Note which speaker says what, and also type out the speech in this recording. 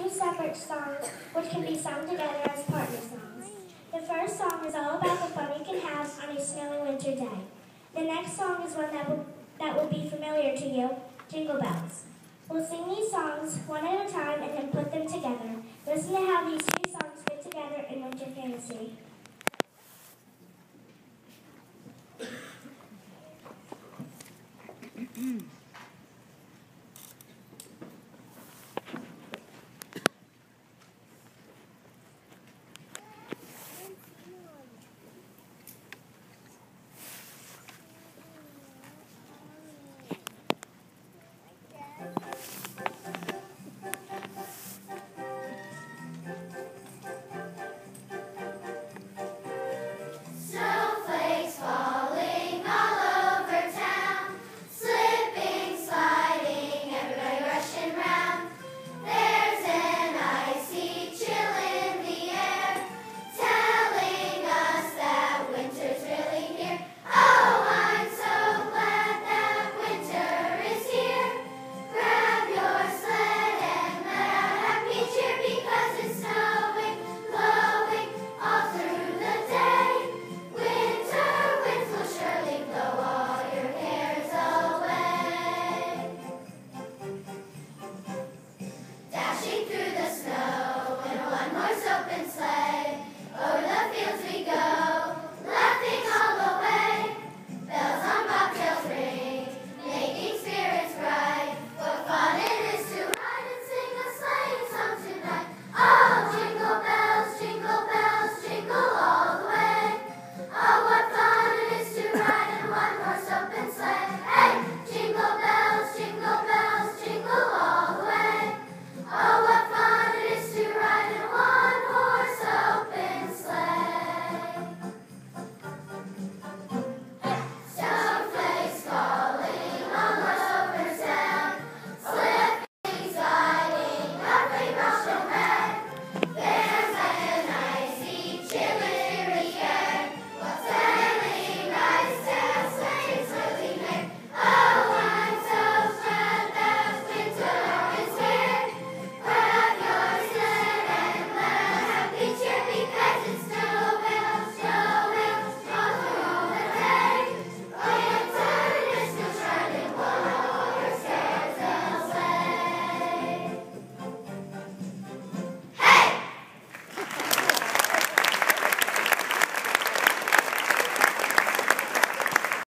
Speaker 1: two separate songs which can be sung together as partner songs. The first song is all about the fun you can have on a snowy winter day. The next song is one that will be familiar to you, Jingle Bells. We'll sing these songs one at a time and then put them together. Listen to how these two songs fit together in winter fantasy.
Speaker 2: Dashing through the snow in a one-horse open sleigh.